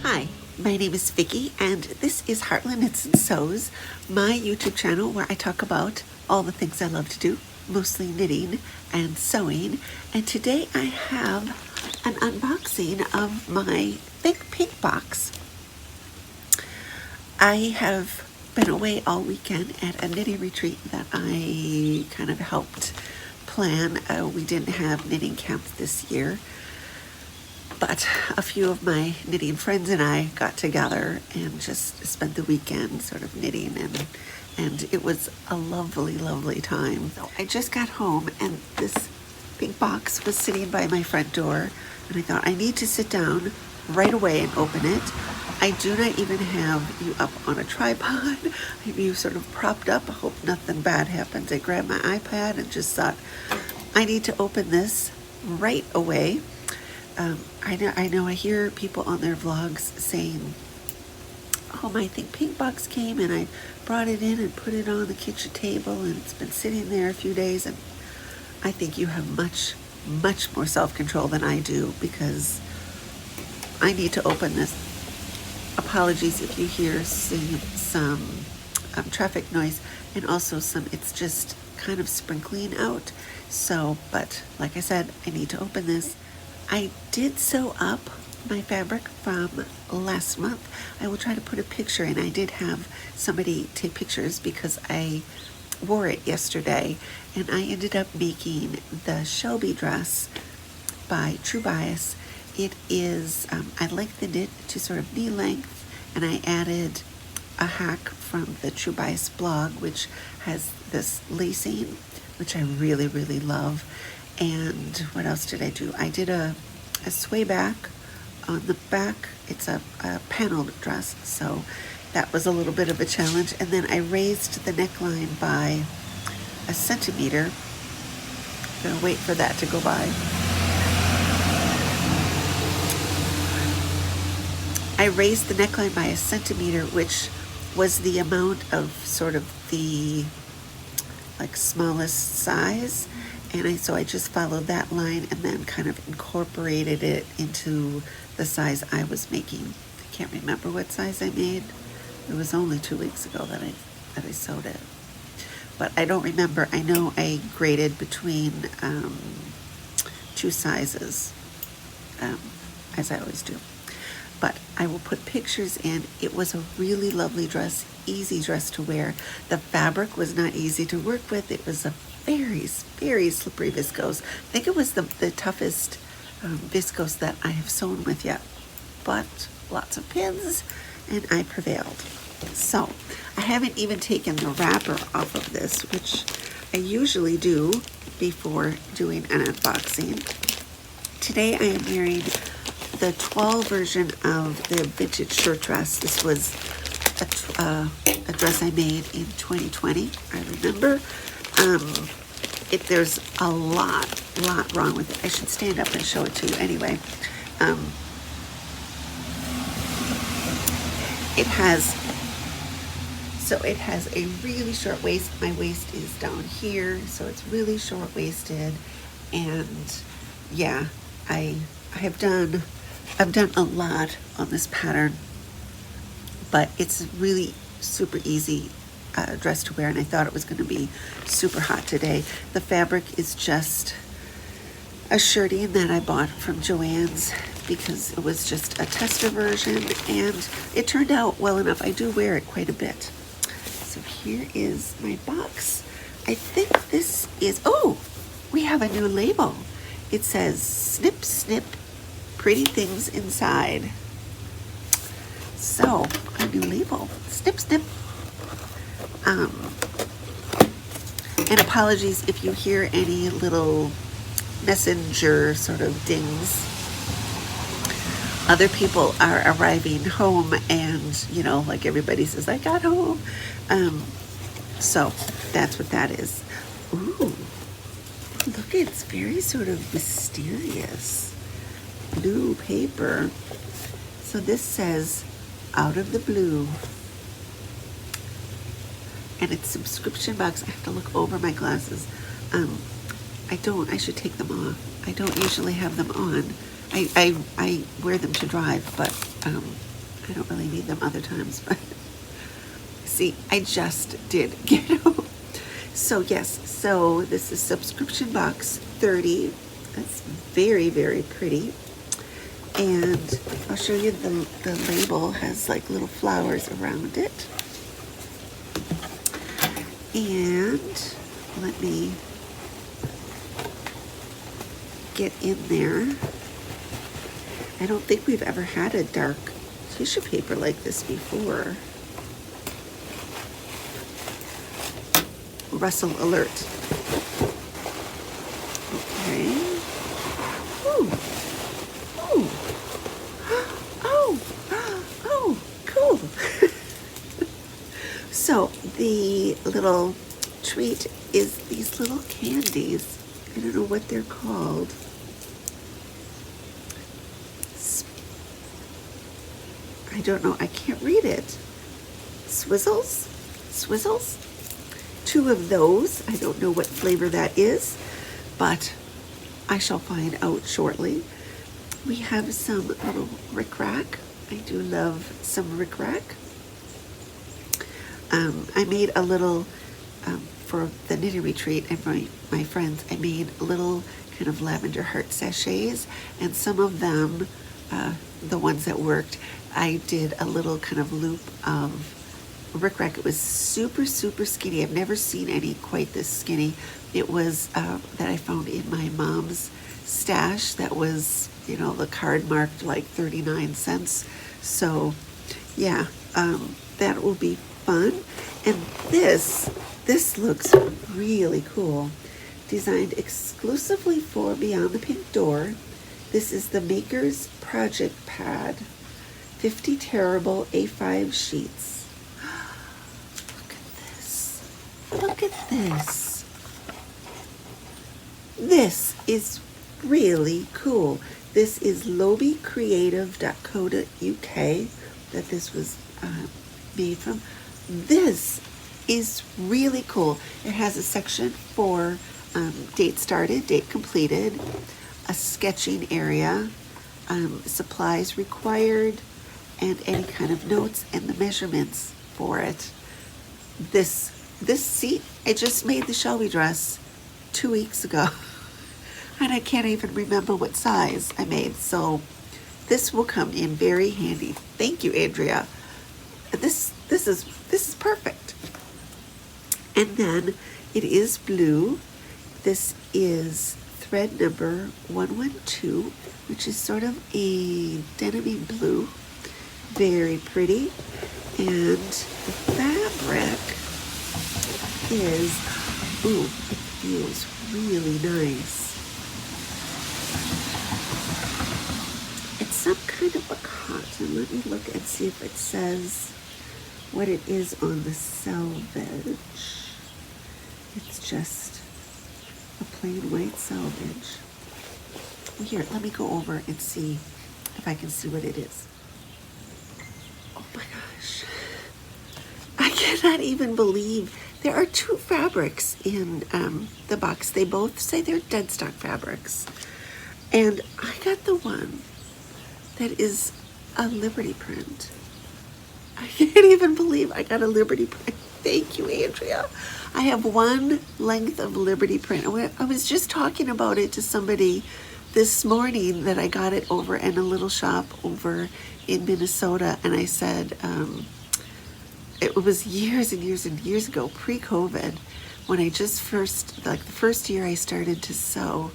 Hi, my name is Vicki, and this is Heartland Knits and Sews, my YouTube channel where I talk about all the things I love to do, mostly knitting and sewing. And today I have an unboxing of my ThinkPinkBox. I have been away all weekend at a knitting retreat that I kind of helped plan. We didn't have knitting camp this year, but a few of my knitting friends and I got together and just spent the weekend sort of knitting, and it was a lovely, lovely time. So I just got home and this big box was sitting by my front door, and I thought I need to sit down right away and open it. I do not even have you up on a tripod. I have you sort of propped up. I hope nothing bad happens. I grabbed my iPad and just thought I need to open this right away. I know I hear people on their vlogs saying, oh, my ThinkPinkBox came and I brought it in and put it on the kitchen table and it's been sitting there a few days. And I think you have much, much more self-control than I do, because I need to open this. Apologies if you hear some traffic noise, and also it's just kind of sprinkling out. So, but like I said, I need to open this. I did sew up my fabric from last month. I will try to put a picture in. I did have somebody take pictures because I wore it yesterday, and I ended up making the Shelby dress by True Bias. It is, I like the knit to sort of knee length, and I added a hack from the True Bias blog, which has this lacing, which I really, really love. And what else did I do? I did a sway back on the back. It's a paneled dress, so that was a little bit of a challenge. And then I raised the neckline by 1 centimeter. I'm gonna wait for that to go by. I raised the neckline by 1 centimeter, which was the amount of sort of the smallest size. And so I just followed that line and then kind of incorporated it into the size I was making. I can't remember what size I made. It was only 2 weeks ago that I sewed it. But I don't remember. I know I graded between 2 sizes, as I always do. But I will put pictures in. It was a really lovely dress, easy dress to wear. The fabric was not easy to work with. It was a very, very slippery viscose. I think it was the toughest viscose that I have sewn with yet. But lots of pins, and I prevailed. So I haven't even taken the wrapper off of this, which I usually do before doing an unboxing. Today I am wearing the 12 version of the vintage shirt dress. This was a dress I made in 2020, I remember. There's a lot wrong with it. I should stand up and show it to you anyway. It has a really short waist. My waist is down here, so it's really short waisted. And yeah, I've done a lot on this pattern, but it's really super easy dress to wear, and I thought it was going to be super hot today. The fabric is just a shirting that I bought from Joann's because it was just a tester version, and it turned out well enough. I do wear it quite a bit. So here is my box. I think this is, oh, we have a new label. It says snip snip pretty things inside. So a new label, snip snip. And apologies if you hear any little messenger sort of dings. Other people are arriving home, and like everybody says, I got home. So that's what that is. Ooh, look, it's very sort of mysterious. Blue paper. So this says out of the blue. And it's subscription box. I have to look over my glasses. I should take them off. I don't usually have them on. I wear them to drive, but I don't really need them other times, but see, I just did get them. So yes, so this is subscription box 30. That's very, very pretty. And I'll show you the label has like little flowers around it. And let me get in there. I don't think we've ever had a dark tissue paper like this before. Rustle alert. Okay. Ooh. Ooh. Oh. Oh, cool. So the little treat is these little candies. I don't know what they're called. I don't know. I can't read it. Swizzles? Swizzles? 2 of those. I don't know what flavor that is, but I shall find out shortly. We have some little rickrack. I do love some rickrack. I made a little, for the knitting retreat and my friends, I made little kind of lavender heart sachets, and some of them, the ones that worked, I did a little kind of loop of rickrack. It was super, super skinny. I've never seen any quite this skinny. It was that I found in my mom's stash that was, you know, the card marked like 39 cents. So yeah, that will be fun. And this looks really cool. Designed exclusively for Beyond the Pink Door. This is the Maker's Project Pad. 50 tearable A5 sheets. Look at this. Look at this. This is really cool. This is lobbycreative.co.uk that this was made from. This is really cool. It has a section for date started, date completed, a sketching area, supplies required, and any kind of notes and the measurements for it. This seat, I just made the Shelby dress 2 weeks ago, and I can't even remember what size I made. So this will come in very handy. Thank you, Andrea. This is perfect. And then it is blue. This is thread number 112, which is sort of a denim blue. Very pretty. And the fabric is, ooh, it feels really nice. It's some kind of a cotton. Let me look and see if it says what it is on the selvage. It's just a plain white selvage. Here, let me go over and see if I can see what it is. Oh my gosh. I cannot even believe there are 2 fabrics in the box. They both say they're dead stock fabrics. And I got the one that is a Liberty print. I can't even believe I got a Liberty print. Thank you, Andrea. I have one length of Liberty print. I was just talking about it to somebody this morning that I got it over in a little shop over in Minnesota, and I said it was years and years and years ago, pre-COVID, when I just the first year I started to sew,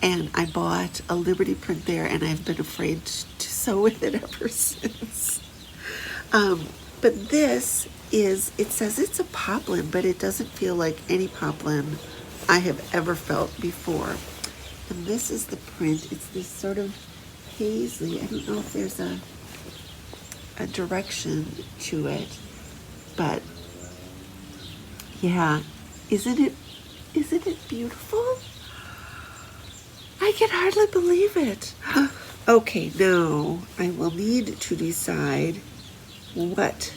and I bought a Liberty print there, and I've been afraid to sew with it ever since. But this is, it says it's a poplin, but it doesn't feel like any poplin I have ever felt before. And this is the print. It's this sort of paisley. I don't know if there's a direction to it, but yeah, isn't it beautiful? I can hardly believe it. Okay, now I will need to decide what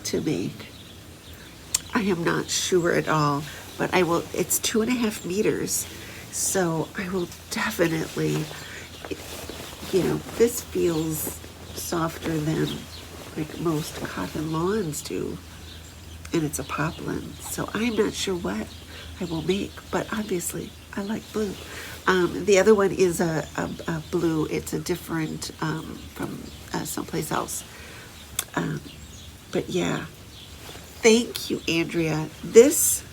to make. I am not sure at all, but I will. It's 2.5 meters, so I will definitely, you know, this feels softer than like most cotton lawns do, and it's a poplin. So I'm not sure what I will make, but obviously I like blue. The other one is a blue. It's a different from someplace else. But yeah, thank you, Andrea. This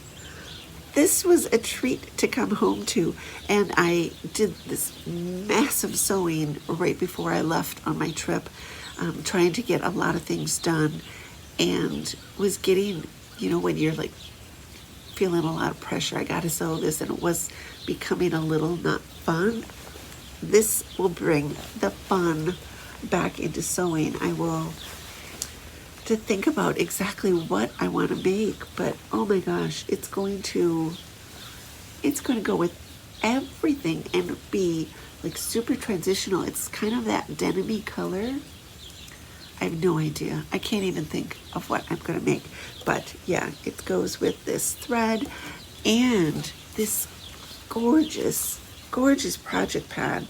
was a treat to come home to, and I did this massive sewing right before I left on my trip, trying to get a lot of things done, and was getting, you know, when you're like feeling a lot of pressure, I gotta sew this, and it was becoming a little not fun. This will bring the fun back into sewing. I will to think about exactly what I want to make, but oh my gosh, it's going to go with everything and be like super transitional. It's kind of that denim-y color. I have no idea. I can't even think of what I'm going to make, but yeah, it goes with this thread and this gorgeous project pad.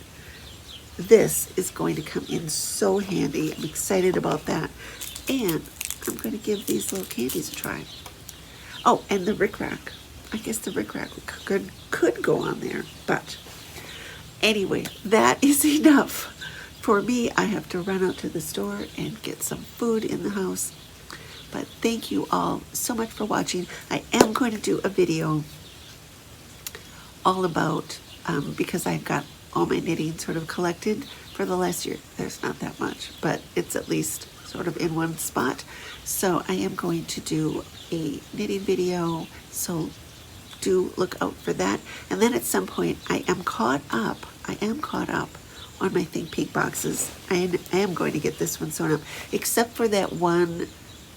This is going to come in so handy. I'm excited about that. And I'm going to give these little candies a try. Oh, and the rickrack. I guess the rickrack could go on there. But anyway, that is enough for me. I have to run out to the store and get some food in the house. But thank you all so much for watching. I am going to do a video all about, because I've got all my knitting sort of collected for the last year. There's not that much, but it's at least sort of in one spot. So I am going to do a knitting video, so do look out for that. And then at some point I am caught up on my Think Pink boxes. I am going to get this one sewn up, except for that one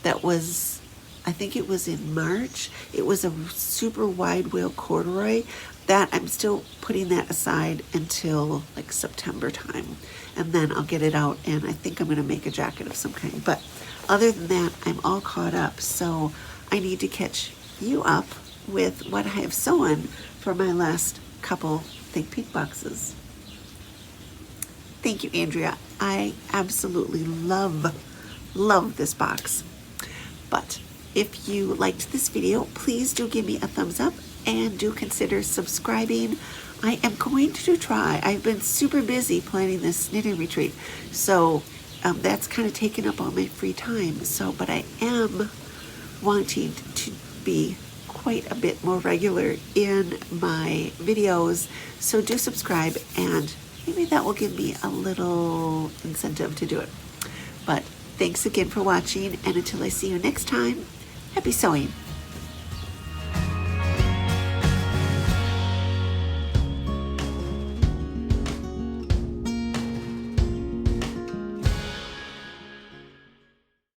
that was, I think it was in March. It was a super wide wheel corduroy. That I'm still putting that aside until like September time, and then I'll get it out, and I think I'm going to make a jacket of some kind. But other than that, I'm all caught up, so I need to catch you up with what I have sewn for my last couple Think Pink boxes. Thank you, Andrea. I absolutely love this box. But if you liked this video, please do give me a thumbs up and do consider subscribing. I am going to try. I've been super busy planning this knitting retreat, so that's kind of taken up all my free time. So, but I am wanting to be quite a bit more regular in my videos, so do subscribe, and maybe that will give me a little incentive to do it. But thanks again for watching, and until I see you next time, happy sewing.